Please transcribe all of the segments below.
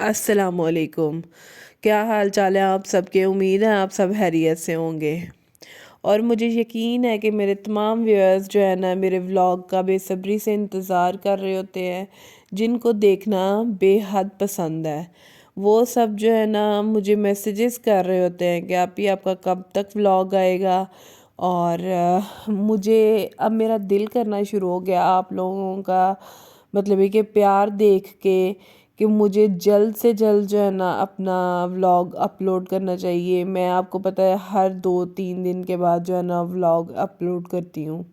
السلام علیکم۔ کیا حال چال ہے آپ سب کے؟ امید ہے آپ سب خیریت سے ہوں گے، اور مجھے یقین ہے کہ میرے تمام ویورز جو ہے نا میرے ولاگ کا بے صبری سے انتظار کر رہے ہوتے ہیں، جن کو دیکھنا بے حد پسند ہے۔ وہ سب جو ہے نا مجھے میسیجز کر رہے ہوتے ہیں کہ آپ کا کب تک ولاگ آئے گا، اور مجھے اب میرا دل کرنا شروع ہو گیا آپ لوگوں کا مطلب ہے کہ پیار دیکھ کے، کہ مجھے جلد سے جلد جو ہے نا اپنا ولاگ اپلوڈ کرنا چاہیے۔ میں آپ کو پتہ ہے ہر 2-3 دن کے بعد جو ہے نا ولاگ اپلوڈ کرتی ہوں،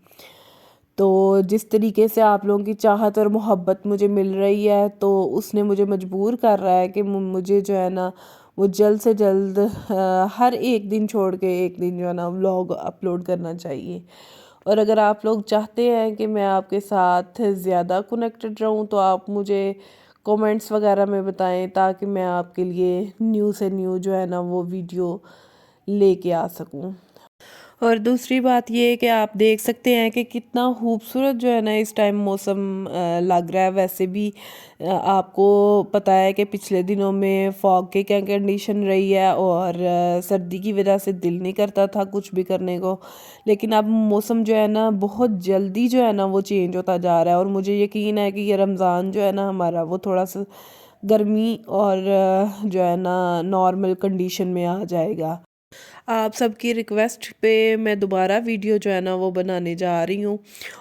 تو جس طریقے سے آپ لوگوں کی چاہت اور محبت مجھے مل رہی ہے تو اس نے مجھے مجبور کر رہا ہے کہ مجھے جو ہے نا وہ جلد سے جلد ہر ایک دن چھوڑ کے ایک دن جو ہے نا ولاگ اپلوڈ کرنا چاہیے۔ اور اگر آپ لوگ چاہتے ہیں کہ میں آپ کے ساتھ زیادہ کنیکٹڈ رہوں تو آپ مجھے کومنٹس وغیرہ میں بتائیں، تاکہ میں آپ کے لیے نیو سے نیو جو ہے نا وہ ویڈیو لے کے آ سکوں۔ اور دوسری بات یہ ہے کہ آپ دیکھ سکتے ہیں کہ کتنا خوبصورت جو ہے نا اس ٹائم موسم لگ رہا ہے۔ ویسے بھی آپ کو پتہ ہے کہ پچھلے دنوں میں فاگ کی کیا کنڈیشن رہی ہے، اور سردی کی وجہ سے دل نہیں کرتا تھا کچھ بھی کرنے کو، لیکن اب موسم جو ہے نا بہت جلدی جو ہے نا وہ چینج ہوتا جا رہا ہے، اور مجھے یقین ہے کہ یہ رمضان جو ہے نا ہمارا وہ تھوڑا سا گرمی اور جو ہے نا نارمل کنڈیشن میں آ جائے گا۔ آپ سب کی ریکویسٹ پہ میں دوبارہ ویڈیو جو ہے نا وہ بنانے جا رہی ہوں،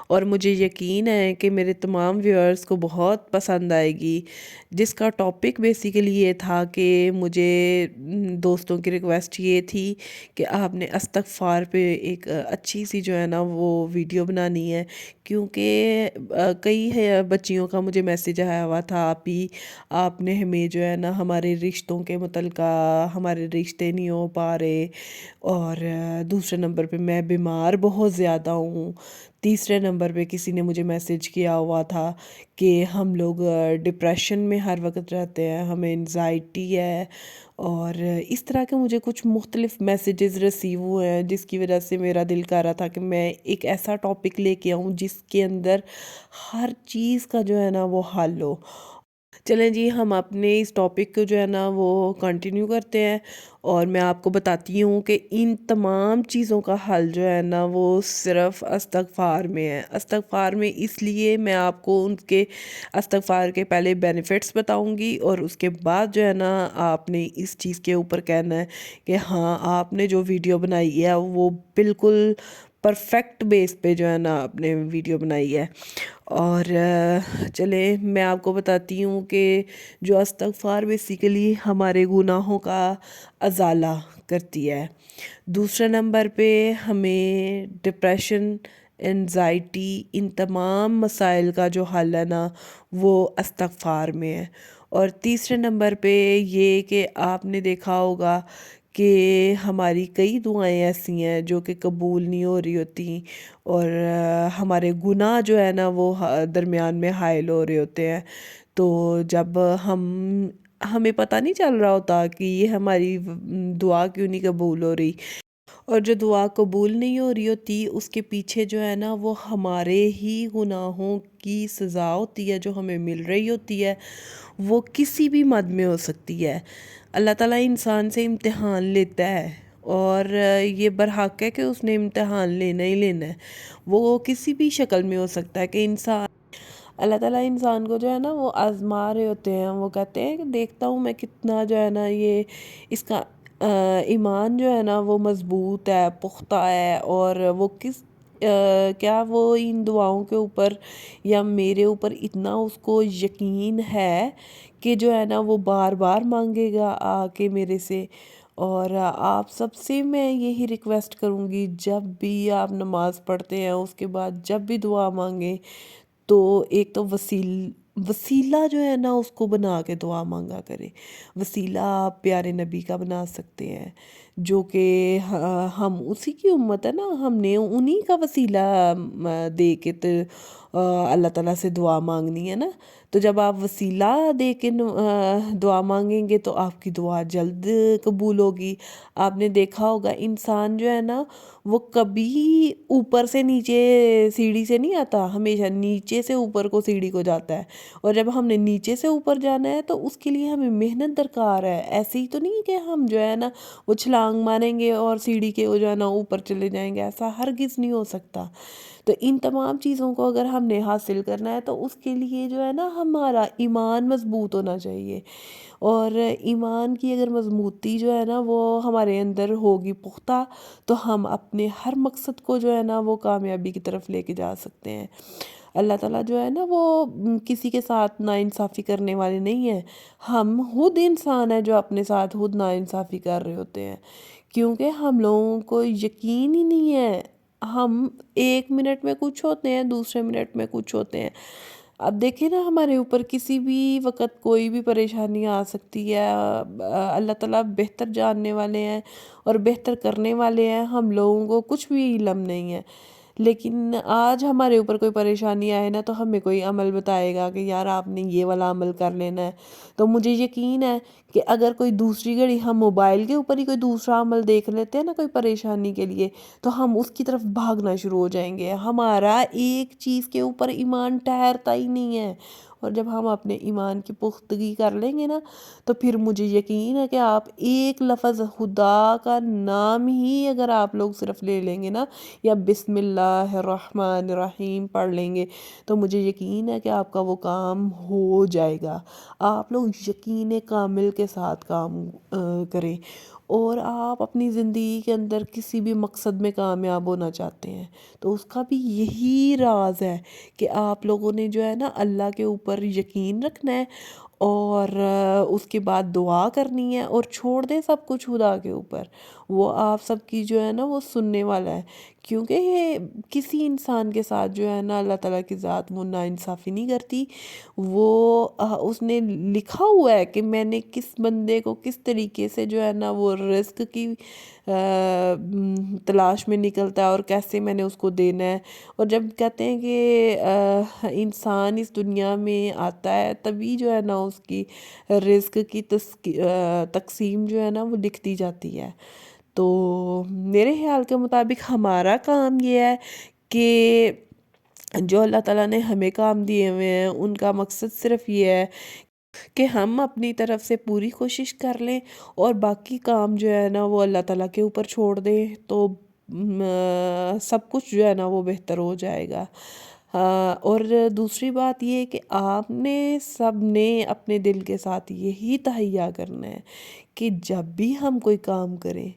اور مجھے یقین ہے کہ میرے تمام ویورز کو بہت پسند آئے گی، جس کا ٹاپک بیسیکلی یہ تھا کہ مجھے دوستوں کی ریکویسٹ یہ تھی کہ آپ نے استغفار پہ ایک اچھی سی جو ہے نا وہ ویڈیو بنانی ہے، کیونکہ کئی بچیوں کا مجھے میسیج آیا ہوا تھا آپ نے ہمیں جو ہے نا ہمارے رشتوں کے متعلقہ، ہمارے رشتے نہیں ہو پا رہے، اور دوسرے نمبر پہ میں بیمار بہت زیادہ ہوں، تیسرے نمبر پہ کسی نے مجھے میسیج کیا ہوا تھا کہ ہم لوگ ڈپریشن میں ہر وقت رہتے ہیں، ہمیں انزائٹی ہے، اور اس طرح کے مجھے کچھ مختلف میسیجز ریسیو ہوئے ہیں، جس کی وجہ سے میرا دل کر رہا تھا کہ میں ایک ایسا ٹاپک لے کے آؤں جس کے اندر ہر چیز کا جو ہے نا وہ حل ہو۔ چلیں جی، ہم اپنے اس ٹاپک کو جو ہے نا وہ کنٹینیو کرتے ہیں، اور میں آپ کو بتاتی ہوں کہ ان تمام چیزوں کا حل جو ہے نا وہ صرف استغفار میں ہے۔ استغفار میں اس لیے میں آپ کو ان کے استغفار کے پہلے بینیفٹس بتاؤں گی، اور اس کے بعد جو ہے نا آپ نے اس چیز کے اوپر کہنا ہے کہ ہاں آپ نے جو ویڈیو بنائی ہے وہ بالکل پرفیکٹ بیس پہ جو ہے نا آپ نے ویڈیو بنائی ہے۔ اور چلیں میں آپ کو بتاتی ہوں کہ جو استغفار بیسیکلی ہمارے گناہوں کا ازالہ کرتی ہے۔ دوسرے نمبر پہ ہمیں ڈپریشن، انزائٹی، ان تمام مسائل کا جو حل ہے نا وہ استغفار میں ہے۔ اور تیسرے نمبر پہ یہ کہ آپ نے دیکھا ہوگا کہ ہماری کئی دعائیں ایسی ہیں جو کہ قبول نہیں ہو رہی ہوتی، اور ہمارے گناہ جو ہے نا وہ درمیان میں حائل ہو رہے ہوتے ہیں، تو جب ہمیں پتہ نہیں چل رہا ہوتا کہ یہ ہماری دعا کیوں نہیں قبول ہو رہی، اور جو دعا قبول نہیں ہو رہی ہوتی اس کے پیچھے جو ہے نا وہ ہمارے ہی گناہوں کی سزا ہوتی ہے جو ہمیں مل رہی ہوتی ہے۔ وہ کسی بھی مد میں ہو سکتی ہے۔ اللہ تعالیٰ انسان سے امتحان لیتا ہے، اور یہ برحق ہے کہ اس نے امتحان لینا ہی لینا ہے۔ وہ کسی بھی شکل میں ہو سکتا ہے کہ اللہ تعالیٰ انسان کو جو ہے نا وہ آزما رہے ہوتے ہیں۔ وہ کہتے ہیں کہ دیکھتا ہوں میں کتنا جو ہے نا یہ اس کا ایمان جو ہے نا وہ مضبوط ہے، پختہ ہے، اور وہ کیا وہ ان دعاؤں کے اوپر یا میرے اوپر اتنا اس کو یقین ہے کہ جو ہے نا وہ بار بار مانگے گا آ کے میرے سے۔ اور آپ سب سے میں یہی ریکویسٹ کروں گی، جب بھی آپ نماز پڑھتے ہیں اس کے بعد جب بھی دعا مانگیں تو ایک تو وسیلہ جو ہے نا اس کو بنا کے دعا مانگا کرے۔ وسیلہ آپ پیارے نبی کا بنا سکتے ہیں، جو کہ ہم اسی کی امت ہے نا، ہم نے انہی کا وسیلہ دے کے اللہ تعالیٰ سے دعا مانگنی ہے نا، تو جب آپ وسیلہ دے کے دعا مانگیں گے تو آپ کی دعا جلد قبول ہوگی۔ آپ نے دیکھا ہوگا انسان جو ہے نا وہ کبھی اوپر سے نیچے سیڑھی سے نہیں آتا، ہمیشہ نیچے سے اوپر کو سیڑھی کو جاتا ہے، اور جب ہم نے نیچے سے اوپر جانا ہے تو اس کے لیے ہمیں محنت درکار ہے۔ ایسے ہی تو نہیں کہ ہم جو ہے نا وہ چھلانگ ماریں گے اور سیڑھی کے جو ہے نا اوپر چلے جائیں گے، ایسا ہرگز نہیں ہو سکتا۔ تو ان تمام چیزوں کو اگر ہم نے حاصل کرنا ہے تو اس کے لیے جو ہے نا ہمارا ایمان مضبوط ہونا چاہیے، اور ایمان کی اگر مضبوطی جو ہے نا وہ ہمارے اندر ہوگی پختہ، تو ہم اپنے ہر مقصد کو جو ہے نا وہ کامیابی کی طرف لے کے جا سکتے ہیں۔ اللہ تعالیٰ جو ہے نا وہ کسی کے ساتھ ناانصافی کرنے والے نہیں ہیں، ہم خود انسان ہیں جو اپنے ساتھ خود ناانصافی کر رہے ہوتے ہیں، کیونکہ ہم لوگوں کو یقین ہی نہیں ہے۔ ہم ایک منٹ میں کچھ ہوتے ہیں، دوسرے منٹ میں کچھ ہوتے ہیں۔ اب دیکھیں نا ہمارے اوپر کسی بھی وقت کوئی بھی پریشانی آ سکتی ہے، اللہ تعالیٰ بہتر جاننے والے ہیں اور بہتر کرنے والے ہیں، ہم لوگوں کو کچھ بھی علم نہیں ہے۔ لیکن آج ہمارے اوپر کوئی پریشانی آئے نا تو ہمیں کوئی عمل بتائے گا کہ یار آپ نے یہ والا عمل کر لینا ہے، تو مجھے یقین ہے کہ اگر کوئی دوسری گھڑی ہم موبائل کے اوپر ہی کوئی دوسرا عمل دیکھ لیتے ہیں نا کوئی پریشانی کے لیے، تو ہم اس کی طرف بھاگنا شروع ہو جائیں گے، ہمارا ایک چیز کے اوپر ایمان ٹھہرتا ہی نہیں ہے۔ اور جب ہم اپنے ایمان کی پختگی کر لیں گے نا تو پھر مجھے یقین ہے کہ آپ ایک لفظ خدا کا نام ہی اگر آپ لوگ صرف لے لیں گے نا، یا بسم اللہ الرحمن الرحیم پڑھ لیں گے، تو مجھے یقین ہے کہ آپ کا وہ کام ہو جائے گا۔ آپ لوگ یقین کامل کے ساتھ کام کریں، اور آپ اپنی زندگی کے اندر کسی بھی مقصد میں کامیاب ہونا چاہتے ہیں تو اس کا بھی یہی راز ہے کہ آپ لوگوں نے جو ہے نا اللہ کے اوپر یقین رکھنا ہے، اور اس کے بعد دعا کرنی ہے، اور چھوڑ دیں سب کچھ خدا کے اوپر، وہ آپ سب کی جو ہے نا وہ سننے والا ہے، کیونکہ یہ کسی انسان کے ساتھ جو ہے نا اللہ تعالیٰ کی ذات وہ ناانصافی نہیں کرتی۔ وہ اس نے لکھا ہوا ہے کہ میں نے کس بندے کو کس طریقے سے جو ہے نا وہ رزق کی تلاش میں نکلتا ہے اور کیسے میں نے اس کو دینا ہے، اور جب کہتے ہیں کہ انسان اس دنیا میں آتا ہے تبھی جو ہے نا اس کی رزق کی تقسیم جو ہے نا وہ لکھتی جاتی ہے۔ تو میرے خیال کے مطابق ہمارا کام یہ ہے کہ جو اللہ تعالیٰ نے ہمیں کام دیے ہوئے ہیں ان کا مقصد صرف یہ ہے کہ ہم اپنی طرف سے پوری کوشش کر لیں، اور باقی کام جو ہے نا وہ اللہ تعالیٰ کے اوپر چھوڑ دیں، تو سب کچھ جو ہے نا وہ بہتر ہو جائے گا۔ اور دوسری بات یہ ہے کہ آپ نے سب نے اپنے دل کے ساتھ یہی تہیہ کرنا ہے کہ جب بھی ہم کوئی کام کریں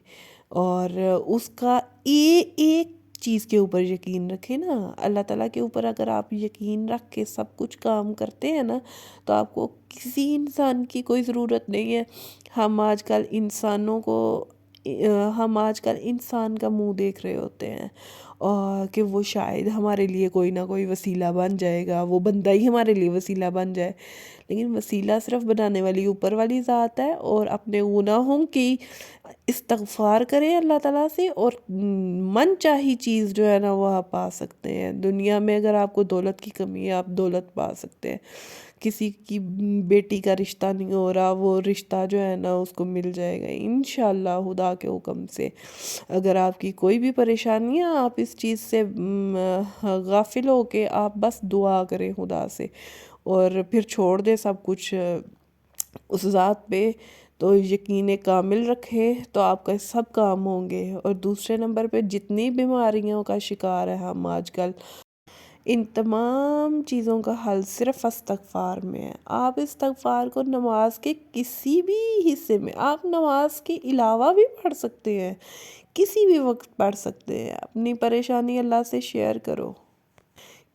اور اس کا ایک چیز کے اوپر یقین رکھیں نا، اللہ تعالیٰ کے اوپر اگر آپ یقین رکھ کے سب کچھ کام کرتے ہیں نا تو آپ کو کسی انسان کی کوئی ضرورت نہیں ہے۔ ہم آج کل انسان کا منہ دیکھ رہے ہوتے ہیں، اور کہ وہ شاید ہمارے لیے کوئی نہ کوئی وسیلہ بن جائے گا، وہ بندہ ہی ہمارے لیے وسیلہ بن جائے، لیکن وسیلہ صرف بنانے والی اوپر والی ذات ہے۔ اور اپنے گناہوں کی استغفار کریں اللہ تعالیٰ سے، اور من چاہی چیز جو ہے نا وہ آپ پا سکتے ہیں دنیا میں۔ اگر آپ کو دولت کی کمی ہے آپ دولت پا سکتے ہیں، کسی کی بیٹی کا رشتہ نہیں ہو رہا وہ رشتہ جو ہے نا اس کو مل جائے گا انشاءاللہ خدا کے حکم سے۔ اگر آپ کی کوئی بھی پریشانی ہے آپ اس چیز سے غافل ہو کے آپ بس دعا کریں خدا سے، اور پھر چھوڑ دیں سب کچھ اس ذات پہ، تو یقین کامل رکھے تو آپ کا سب کام ہوں گے۔ اور دوسرے نمبر پہ جتنی بیماریوں کا شکار ہے ہم آج کل، ان تمام چیزوں کا حل صرف استغفار میں ہے۔ آپ استغفار کو نماز کے کسی بھی حصے میں، آپ نماز کے علاوہ بھی پڑھ سکتے ہیں، کسی بھی وقت پڑھ سکتے ہیں، اپنی پریشانی اللہ سے شیئر کرو،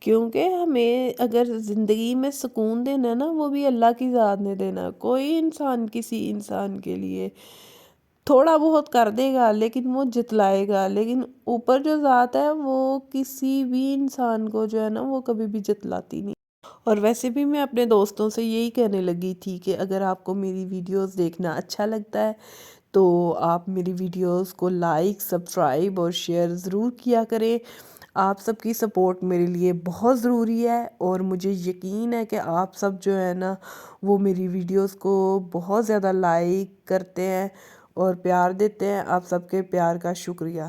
کیونکہ ہمیں اگر زندگی میں سکون دینا نا وہ بھی اللہ کی ذات نے دینا۔ کوئی انسان کسی انسان کے لیے تھوڑا بہت کر دے گا لیکن وہ جتلائے گا، لیکن اوپر جو ذات ہے وہ کسی بھی انسان کو جو ہے نا وہ کبھی بھی جتلاتی نہیں۔ اور ویسے بھی میں اپنے دوستوں سے یہی کہنے لگی تھی کہ اگر آپ کو میری ویڈیوز دیکھنا اچھا لگتا ہے تو آپ میری ویڈیوز کو لائک، سبسکرائب اور شیئر ضرور کیا کریں۔ آپ سب کی سپورٹ میرے لیے بہت ضروری ہے، اور مجھے یقین ہے کہ آپ سب جو ہے نا وہ میری ویڈیوز کو بہت زیادہ لائک کرتے ہیں اور پیار دیتے ہیں۔ آپ سب کے پیار کا شکریہ۔